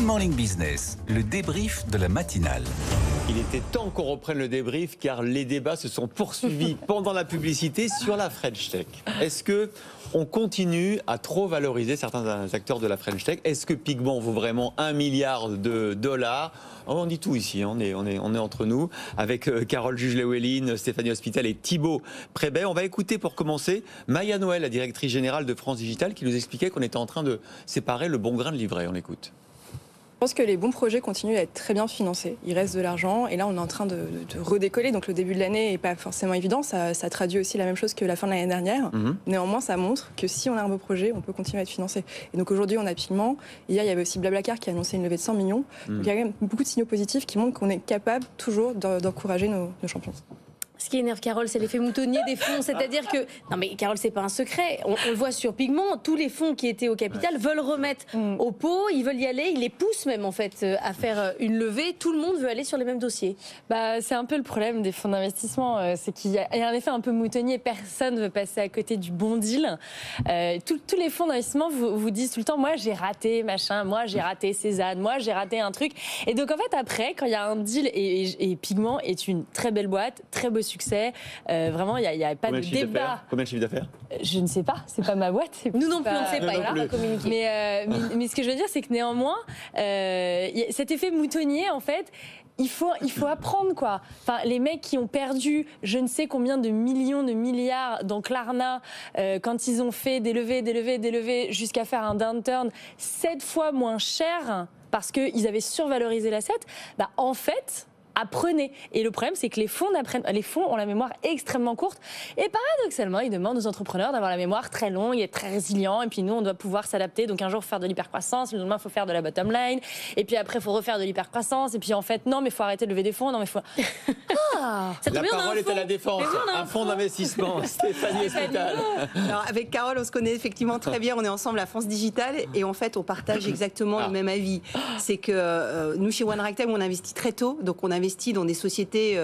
Good Morning Business, le débrief de la matinale. Il était temps qu'on reprenne le débrief car les débats se sont poursuivis pendant la publicité sur la French Tech. Est-ce que on continue à trop valoriser certains acteurs de la French Tech? Est-ce que Pigment vaut vraiment 1 milliard de dollars? On dit tout ici, on est entre nous, avec Carole Juge-Lewellyn, Stéphanie Hospital et Thibaut Prébet. On va écouter pour commencer Maya Noël, la directrice générale de France Digital, qui nous expliquait qu'on était en train de séparer le bon grain de l'ivraie. On l'écoute. Je pense que les bons projets continuent à être très bien financés. Il reste de l'argent et là on est en train de redécoller. Donc le début de l'année n'est pas forcément évident. Ça traduit aussi la même chose que la fin de l'année dernière. Néanmoins, ça montre que si on a un beau projet, on peut continuer à être financé. Et donc aujourd'hui, on a Pigment. Hier, il y avait aussi Blablacar qui a annoncé une levée de 100 millions. Donc il y a quand même beaucoup de signaux positifs qui montrent qu'on est capable toujours d'encourager nos champions. Ce qui énerve Carole, c'est l'effet moutonnier des fonds. C'est-à-dire que... Non mais Carole, c'est pas un secret. On le voit sur Pigment. Tous les fonds qui étaient au capital veulent remettre au pot. Ils veulent y aller. Ils les poussent même, en fait, à faire une levée. Tout le monde veut aller sur les mêmes dossiers. C'est un peu le problème des fonds d'investissement. C'est qu'il y a un effet un peu moutonnier. Personne ne veut passer à côté du bon deal. Tous les fonds d'investissement vous disent tout le temps, moi, j'ai raté machin. Moi, j'ai raté Cézanne. Moi, j'ai raté un truc. Et donc, en fait, après, quand il y a un deal, et Pigment est une très belle boîte, très beau succès. Vraiment, il n'y a pas de débat. Combien de chiffre d'affaires? Je ne sais pas, c'est pas ma boîte. Nous non plus, on ne sait pas, il va communiquer. Mais ce que je veux dire, c'est que néanmoins, cet effet moutonnier, en fait, il faut apprendre, quoi. Enfin, les mecs qui ont perdu je ne sais combien de millions, de milliards dans Klarna, quand ils ont fait des levées, jusqu'à faire un downturn 7 fois moins cher parce qu'ils avaient survalorisé l'asset, en fait... apprenez. Et le problème, c'est que les fonds ont la mémoire extrêmement courte. Et paradoxalement, ils demandent aux entrepreneurs d'avoir la mémoire très longue et très résilient. Et puis nous, on doit pouvoir s'adapter. Donc un jour, il faut faire de l'hypercroissance. Le lendemain, il faut faire de la bottom line. Et puis après, il faut refaire de l'hypercroissance. Et puis en fait, non, mais il faut arrêter de lever des fonds. Non, mais il faut... La parole est à la défense. Un fonds d'investissement. Stéphanie Hospital. Alors, avec Carole, on se connaît effectivement très bien. On est ensemble à France Digital. Et en fait, on partage exactement le même avis. C'est que nous, chez One Ragtime, on investit très tôt. Donc on investit dans des sociétés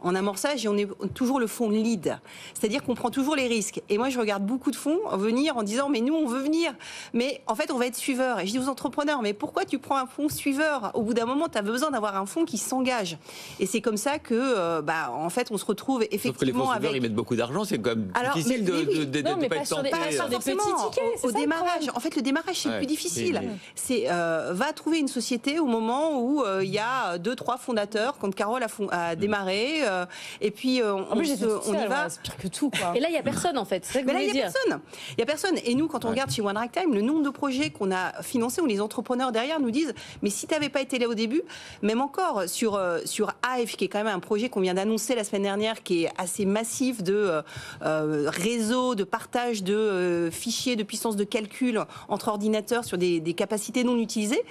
en amorçage et on est toujours le fonds lead. C'est-à-dire qu'on prend toujours les risques. Et moi, je regarde beaucoup de fonds venir en disant, mais nous, on veut venir. Mais en fait, on va être suiveur. Et je dis aux entrepreneurs, mais pourquoi tu prends un fonds suiveur? Au bout d'un moment, tu as besoin d'avoir un fonds qui s'engage. Et c'est comme ça que, en fait, on se retrouve effectivement. Sauf que les fonds suiveurs, ils mettent beaucoup d'argent. C'est quand même difficile de ne pas être tenté. Pas sur des petits tickets. Au démarrage. En fait, le démarrage, c'est plus difficile. C'est va trouver une société au moment où il y a 2-3 fondateurs, quand Carole a démarré, et puis on y va. C'est pire que tout, quoi. Et là, il n'y a personne, en fait. C'est ça que vous voulez dire. Il n'y a personne. Et nous, quand on regarde chez One Ragtime, le nombre de projets qu'on a financés, où les entrepreneurs derrière nous disent, mais si tu n'avais pas été là au début, même encore sur Hive, qui est quand même un projet qu'on vient d'annoncer la semaine dernière, qui est assez massif de réseau, de partage de fichiers, de puissance de calcul entre ordinateurs sur des capacités non utilisées.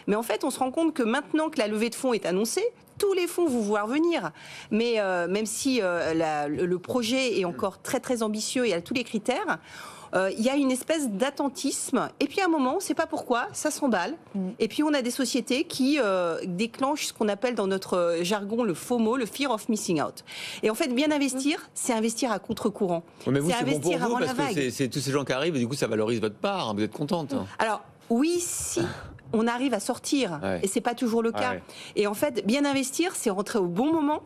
Mais en fait, on se rend compte que maintenant que la levée de fonds est annoncée, tous les fonds vont voir venir. Mais même si le projet est encore très très ambitieux et a tous les critères, il y a une espèce d'attentisme. Et puis à un moment, on ne sait pas pourquoi, ça s'emballe. Et puis on a des sociétés qui déclenchent ce qu'on appelle dans notre jargon le FOMO, le Fear of Missing Out. Et en fait, bien investir, c'est investir à contre-courant. Mais vous, c'est c'est bon pour investir vous, avant la parce que vague. c'est tous ces gens qui arrivent et du coup, ça valorise votre part. Vous êtes contente. Alors, oui, si on arrive à sortir, et c'est pas toujours le cas. Et en fait, bien investir, c'est rentrer au bon moment,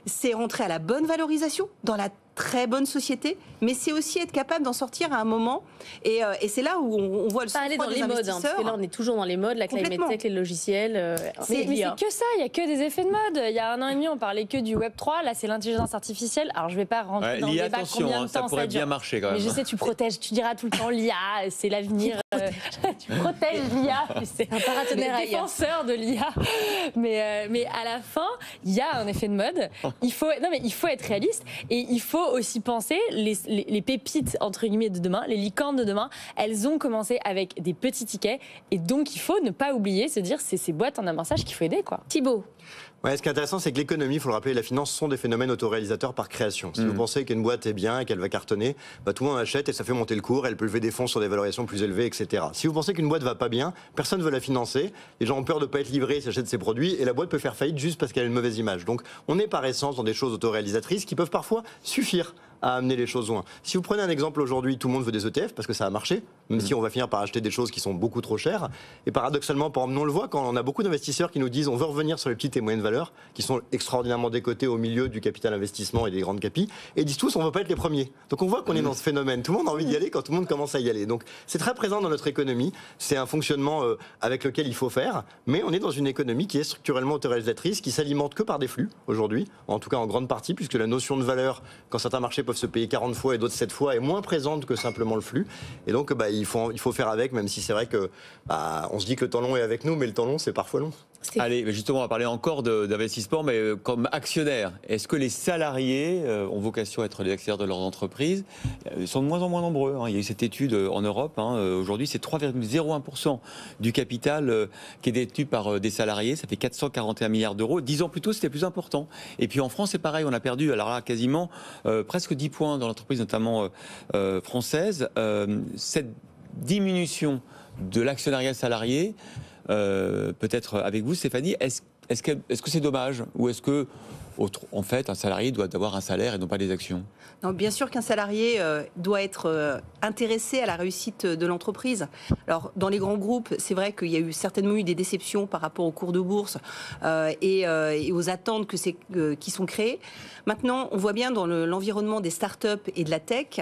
c'est rentrer à la bonne valorisation, dans la très bonne société, mais c'est aussi être capable d'en sortir à un moment. Et c'est là où on voit le pas aller dans les modes, parce que là on est toujours dans les modes, la climate tech, les logiciels. Mais c'est que ça, il n'y a que des effets de mode. Il y a 1 an et demi, on parlait que du Web 3, là c'est l'intelligence artificielle. Alors je ne vais pas rentrer dans le débat combien de temps ça pourrait bien marcher quand même. Mais je sais, tu protèges, tu diras tout le temps l'IA, c'est l'avenir. Tu protèges l'IA, c'est un paratonnerre défenseur de l'IA. Mais à la fin, il y a un effet de mode. Il faut être réaliste et il faut aussi penser les pépites entre guillemets de demain, les licornes de demain, elles ont commencé avec des petits tickets et donc il faut ne pas oublier, se dire c'est ces boîtes en amorçage qu'il faut aider, quoi. Thibaut. Ouais, ce qui est intéressant, c'est que l'économie, il faut le rappeler, la finance sont des phénomènes autoréalisateurs par création. Si vous pensez qu'une boîte est bien et qu'elle va cartonner, tout le monde achète et ça fait monter le cours, elle peut lever des fonds sur des valorisations plus élevées, etc. Si vous pensez qu'une boîte va pas bien, personne ne veut la financer, les gens ont peur de ne pas être livrés, s'achètent ses produits et la boîte peut faire faillite juste parce qu'elle a une mauvaise image. Donc on est par essence dans des choses autoréalisatrices qui peuvent parfois suffire à amener les choses loin. Si vous prenez un exemple aujourd'hui, tout le monde veut des ETF parce que ça a marché, même si on va finir par acheter des choses qui sont beaucoup trop chères. Et paradoxalement, par exemple, on le voit quand on a beaucoup d'investisseurs qui nous disent on veut revenir sur les petites et moyennes valeurs, qui sont extraordinairement décotées au milieu du capital investissement et des grandes capis, et ils disent tous on ne veut pas être les premiers. Donc on voit qu'on est dans ce phénomène. Tout le monde a envie d'y aller quand tout le monde commence à y aller. Donc c'est très présent dans notre économie. C'est un fonctionnement avec lequel il faut faire, mais on est dans une économie qui est structurellement autorégulatrice, qui s'alimente que par des flux aujourd'hui, en tout cas en grande partie, puisque la notion de valeur, quand certains marchés peuvent se payer 40 fois et d'autres 7 fois, est moins présente que simplement le flux. Et donc il faut faire avec, même si c'est vrai que on se dit que le temps long est avec nous, mais le temps long c'est parfois long. Allez, mais justement, on va parler encore d'investissement, mais comme actionnaires. Est-ce que les salariés ont vocation à être les actionnaires de leurs entreprises ? Ils sont de moins en moins nombreux. Il y a eu cette étude en Europe. Aujourd'hui, c'est 3,01% du capital qui est détenu par des salariés. Ça fait 441 milliards d'euros. 10 ans plus tôt, c'était plus important. Et puis en France, c'est pareil. On a perdu, alors là, quasiment presque 10 points dans l'entreprise, notamment française. Cette diminution de l'actionnariat salarié, peut-être avec vous, Stéphanie, est-ce que c'est dommage ou est-ce que, en fait, un salarié doit avoir un salaire et non pas des actions ? Non, bien sûr qu'un salarié doit être intéressé à la réussite de l'entreprise. Alors, dans les grands groupes, c'est vrai qu'il y a certainement eu des déceptions par rapport aux cours de bourse et aux attentes qui sont créées. Maintenant, on voit bien dans l'environnement des startups et de la tech,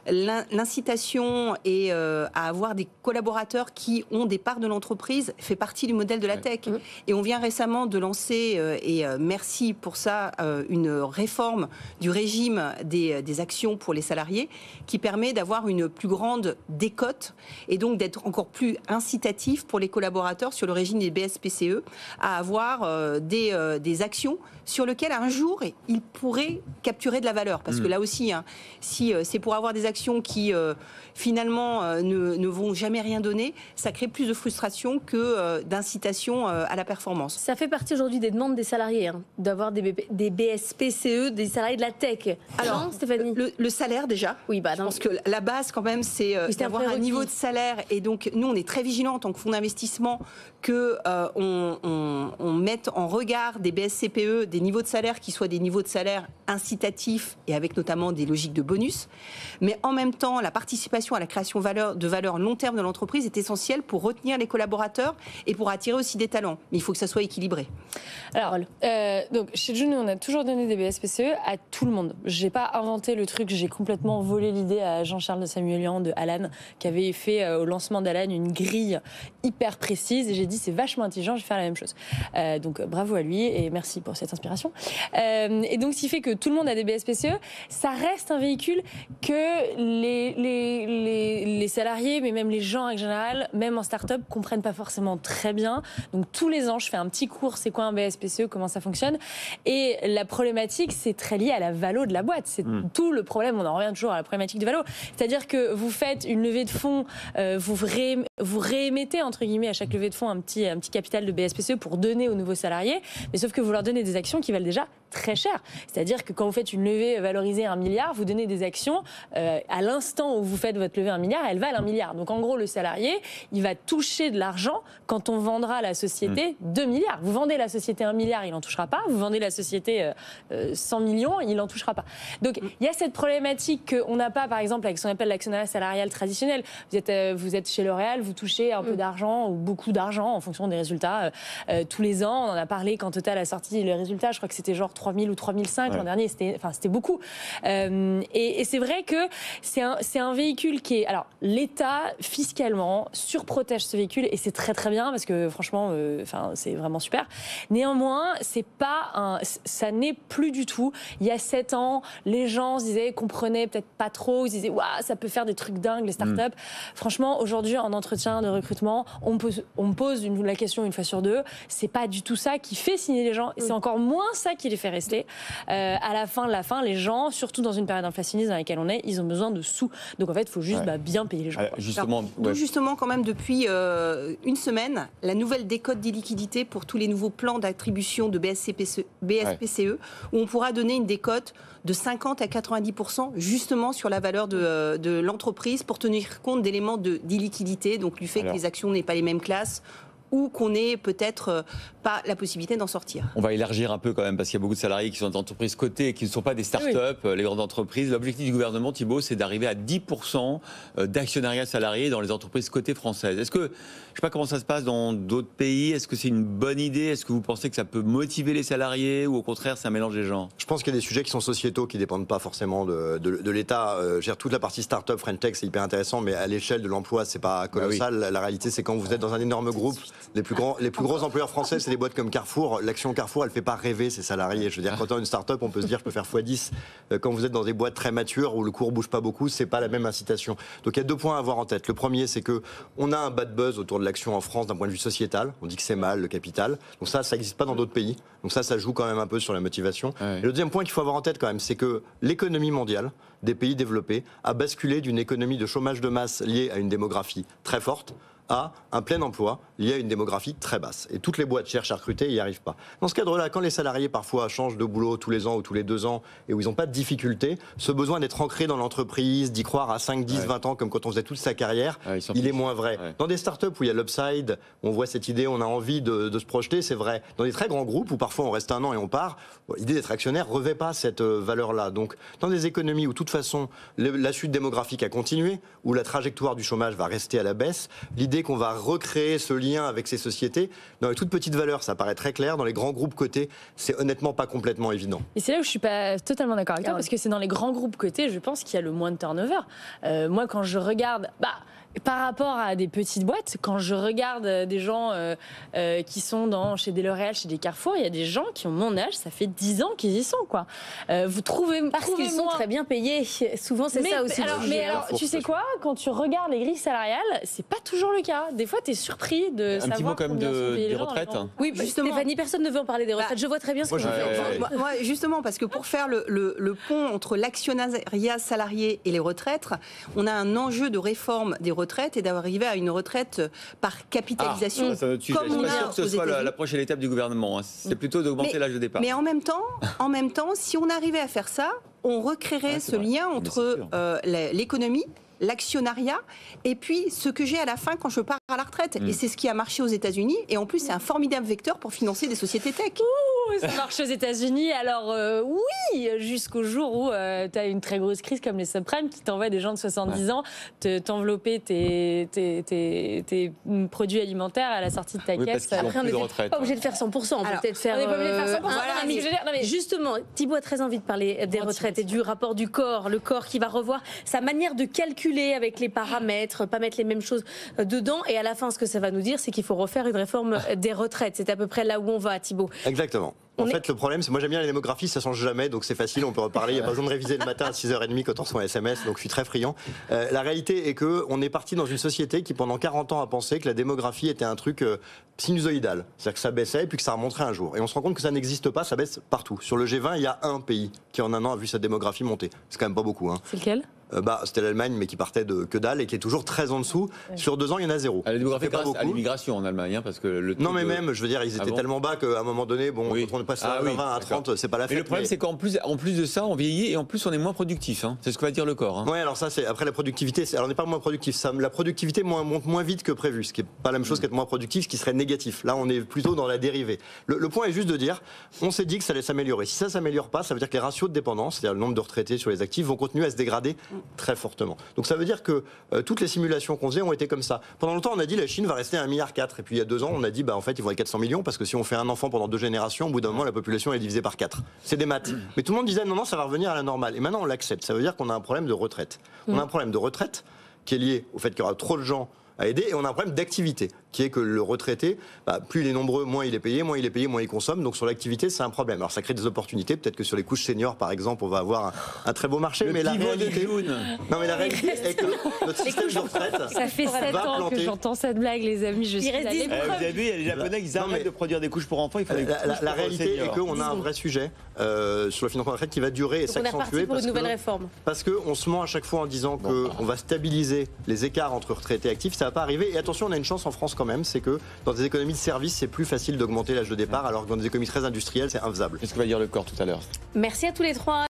l'incitation à avoir des collaborateurs qui ont des parts de l'entreprise fait partie du modèle de la tech. Et on vient récemment de lancer, et merci pour ça, une réforme du régime des actions pour les salariés qui permet d'avoir une plus grande décote et donc d'être encore plus incitatif pour les collaborateurs sur le régime des BSPCE à avoir des actions sur lesquelles un jour ils pourraient capturer de la valeur. Parce que là aussi, si c'est pour avoir des actions qui finalement ne vont jamais rien donner, ça crée plus de frustration que d'incitation à la performance. Ça fait partie aujourd'hui des demandes des salariés, d'avoir des BSPCE, des salariés de la tech. Alors, non, Stéphanie, le salaire déjà. Oui, bah je pense que la base quand même, c'est d'avoir un niveau de salaire. Et donc, nous, on est très vigilants en tant que fonds d'investissement que on mette en regard des BSCPE des niveaux de salaire qui soient des niveaux de salaire incitatifs et avec notamment des logiques de bonus. Mais en même temps, la participation à la création de valeur long terme de l'entreprise est essentielle pour retenir les collaborateurs et pour attirer aussi des talents. Mais il faut que ça soit équilibré. Alors, donc chez June, on a toujours donné des BSPCE à tout le monde. J'ai pas inventé le truc, j'ai complètement volé l'idée à Jean-Charles de Samuelian de Alan, qui avait fait au lancement d'Alan une grille hyper précise. Et j'ai dit, c'est vachement intelligent, je vais faire la même chose. Donc bravo à lui et merci pour cette inspiration. Et donc, ce qui fait que tout le monde a des BSPCE, ça reste un véhicule que les salariés, mais même les gens en général, même en start-up, comprennent pas forcément très bien. Donc tous les ans, je fais un petit cours, c'est quoi un BSPCE, comment ça fonctionne. Et la problématique, c'est très lié à la valo de la boîte. C'est tout le problème, on en revient toujours à la problématique du valo. C'est-à-dire que vous faites une levée de fonds, vous réémettez, entre guillemets, à chaque levée de fonds un petit capital de BSPCE pour donner aux nouveaux salariés, mais sauf que vous leur donnez des actions qui valent déjà très cher. C'est-à-dire que quand vous faites une levée valorisée 1 milliard, vous donnez des actions, à l'instant où vous faites votre levée 1 milliard, elles valent 1 milliard. Donc en gros, le salarié, il va toucher de l'argent quand on vendra la société 2 milliards. Vous vendez la société 1 milliard, il n'en touchera pas. Vous vendez la société 100 millions, il n'en touchera pas. Donc il y a cette problématique qu'on n'a pas, par exemple, avec ce qu'on appelle l'actionnariat salarial traditionnel. Vous êtes chez L'Oréal, vous touchez un peu d'argent ou beaucoup d'argent en fonction des résultats tous les ans. On en a parlé quand Total a sorti les résultats. Je crois que c'était genre 3 000 ou 3 500 l'an dernier. C'était beaucoup. Et c'est vrai que c'est un véhicule qui est... Alors, l'État, fiscalement, surprotège ce véhicule et c'est très très bien parce que franchement, c'est vraiment super. Néanmoins, ça n'est plus du tout. Il y a 7 ans, les gens se disaient, comprenaient peut-être pas trop, ils se disaient, waouh, ça peut faire des trucs dingues, les startups. Franchement, aujourd'hui, en entretien de recrutement, on me pose la question une fois sur deux. C'est pas du tout ça qui fait signer les gens. Et c'est encore moins ça qui les fait rester. À la fin de la fin, les gens, surtout dans une période inflationniste dans laquelle on est, ils ont besoin de sous. Donc en fait, il faut juste bien payer les gens. Justement, quand même, depuis une semaine, la nouvelle décote d'illiquidité pour tous les nouveaux plans d'attribution de BSPCE, où on pourra donner une décote de 50 à 90% justement sur la valeur de l'entreprise pour tenir compte d'éléments d'illiquidité, donc du fait que les actions n'aient pas les mêmes classes ou qu'on n'ait peut-être pas la possibilité d'en sortir. On va élargir un peu quand même, parce qu'il y a beaucoup de salariés qui sont dans des entreprises cotées et qui ne sont pas des start-up, les grandes entreprises. L'objectif du gouvernement, Thibault, c'est d'arriver à 10% d'actionnariat salarié dans les entreprises cotées françaises. Est-ce que, je ne sais pas comment ça se passe dans d'autres pays, est-ce que c'est une bonne idée? Est-ce que vous pensez que ça peut motiver les salariés ou au contraire, c'est un mélange des genres? Je pense qu'il y a des sujets qui sont sociétaux, qui ne dépendent pas forcément de l'État. Toute la partie start-up, French Tech, c'est hyper intéressant, mais à l'échelle de l'emploi, c'est pas colossal. La réalité, c'est quand vous êtes dans un énorme groupe, les plus gros employeurs français, c'est des boîtes comme Carrefour. L'action Carrefour, elle fait pas rêver ses salariés. Je veux dire, quand on a une start-up, on peut se dire, je peux faire x10. Quand vous êtes dans des boîtes très matures où le cours bouge pas beaucoup, c'est pas la même incitation. Donc il y a 2 points à avoir en tête. Le premier, c'est que on a un bad buzz autour de l'action en France d'un point de vue sociétal. On dit que c'est mal, le capital. Donc ça n'existe pas dans d'autres pays. Donc ça joue quand même un peu sur la motivation. Ouais. Et le deuxième point qu'il faut avoir en tête quand même, c'est que l'économie mondiale des pays développés a basculé d'une économie de chômage de masse liée à une démographie très forte à un plein emploi lié à une démographie très basse. Et toutes les boîtes cherchent à recruter et n'y arrivent pas. Dans ce cadre-là, quand les salariés parfois changent de boulot tous les ans ou tous les 2 ans et où ils n'ont pas de difficulté, ce besoin d'être ancré dans l'entreprise, d'y croire à 5, 10, 20 ans comme quand on faisait toute sa carrière, il est moins vrai. Dans des startups où il y a l'upside, on voit cette idée, on a envie de se projeter, c'est vrai. Dans des très grands groupes où parfois on reste 1 an et on part, l'idée d'être actionnaire ne revêt pas cette valeur-là. Donc dans des économies où de toute façon la chute démographique a continué, où la trajectoire du chômage va rester à la baisse, l'idée qu'on va recréer ce lien avec ces sociétés, dans les toutes petites valeurs, ça paraît très clair. Dans les grands groupes cotés, c'est honnêtement pas complètement évident. Et c'est là où je suis pas totalement d'accord avec toi, parce que c'est dans les grands groupes cotés, je pense qu'il y a le moins de turnover. Moi, quand je regarde, par rapport à des petites boîtes, quand je regarde des gens qui sont chez des L'Oréal, chez des Carrefour, il y a des gens qui ont mon âge, ça fait 10 ans qu'ils y sont, quoi. Vous trouvez parce qu'ils sont très bien payés. Souvent, c'est ça aussi. Alors, tu sais quoi, quand tu regardes les grilles salariales, c'est pas toujours le cas. Des fois, tu es surpris de savoir. Un petit mot quand même des retraites. Oui, justement. Stéphanie, personne ne veut en parler des retraites. Je vois très bien ce que vous faites. Moi, justement, parce que pour faire le pont entre l'actionnariat salarié et les retraites, on a un enjeu de réforme des retraites et d'arriver à une retraite par capitalisation. Je ne suis pas sûr que ce soit la prochaine étape du gouvernement. C'est plutôt d'augmenter l'âge de départ. Mais en même temps, si on arrivait à faire ça, on recréerait ce lien entre l'économie, l'actionnariat et puis ce que j'ai à la fin quand je pars à la retraite. Et c'est ce qui a marché aux États-Unis. Et en plus, c'est un formidable vecteur pour financer des sociétés tech. Ça marche aux États-Unis. Alors oui, jusqu'au jour où tu as une très grosse crise comme les subprimes qui t'envoient des gens de 70 ans t'envelopper tes produits alimentaires à la sortie de ta caisse. Après, on n'est pas obligé de faire 100%. On peut peut-être faire. On n'est pas obligé de faire 100%. Mais justement, Thibault a très envie de parler des retraites et du rapport du corps. Le corps qui va revoir sa manière de calculer avec les paramètres, pas mettre les mêmes choses dedans. Et à la fin, ce que ça va nous dire, c'est qu'il faut refaire une réforme des retraites. C'est à peu près là où on va, Thibault. Exactement. En fait, le problème, c'est moi j'aime bien la démographie, ça change jamais, donc c'est facile, on peut reparler. Il n'y a pas besoin de réviser le matin à 6h30 quand on reçoit un SMS, donc je suis très friand. La réalité est qu'on est parti dans une société qui, pendant 40 ans, a pensé que la démographie était un truc sinusoïdal. C'est-à-dire que ça baissait et puis que ça remonterait un jour. Et on se rend compte que ça n'existe pas, ça baisse partout. Sur le G20, il y a un pays qui, en 1 an, a vu sa démographie monter. C'est quand même pas beaucoup. C'est lequel ? C'était l'Allemagne, mais qui partait de que dalle et qui est toujours très en dessous. Sur 2 ans, il y en a 0. La démographie grâce à l'immigration en Allemagne, parce que même, je veux dire, ils étaient tellement bas qu'à un moment donné, quand on passe à 20 à 30, c'est pas la fête. Mais le problème, c'est qu'en plus de ça, on vieillit et en plus, on est moins productif. C'est ce que va dire le corps. Oui, alors ça, c'est après la productivité. Alors, on n'est pas moins productif. La productivité monte moins vite que prévu, ce qui n'est pas la même chose qu'être moins productif, ce qui serait négatif. Là, on est plutôt dans la dérivée. Le point est juste de dire, on s'est dit que ça allait s'améliorer. Si ça s'améliore pas, ça veut dire que les ratios de dépendance, c'est-à-dire le nombre de retraités sur les actifs, vont continuer à se dégrader très fortement. Donc ça veut dire que toutes les simulations qu'on faisait ont été comme ça. Pendant longtemps, on a dit la Chine va rester à 1,4 milliard. Et puis il y a 2 ans, on a dit en fait, ils vont être 400 millions parce que si on fait un enfant pendant 2 générations, au bout d'un moment, la population est divisée par 4. C'est des maths. Mais tout le monde disait non, ça va revenir à la normale. Et maintenant, on l'accepte. Ça veut dire qu'on a un problème de retraite. On a un problème de retraite qui est lié au fait qu'il y aura trop de gens à aider, et on a un problème d'activité, qui est que le retraité, plus il est nombreux, moins il est payé, moins il consomme, donc sur l'activité, c'est un problème. Alors ça crée des opportunités, peut-être que sur les couches seniors, par exemple, on va avoir un très beau marché, mais la réalité est que notre système de retraite... Ça fait 7 ans que j'entends cette blague, les amis, je suis à l'épreuve. Vous avez vu, il y a les Japonais, ils arrêtent de produire des couches pour enfants, il faut des couches pour la réalité est qu'on a un vrai sujet sur le financement de la retraite qui va durer et s'accentuer parce qu'on se ment à chaque fois en disant qu'on va stabiliser les écarts entre retraités et actifs. Ça va pas arriver. Et attention, on a une chance en France quand même, c'est que dans des économies de services, c'est plus facile d'augmenter l'âge de départ, alors que dans des économies très industrielles, c'est infaisable. C'est ce que va dire le corps tout à l'heure. Merci à tous les trois.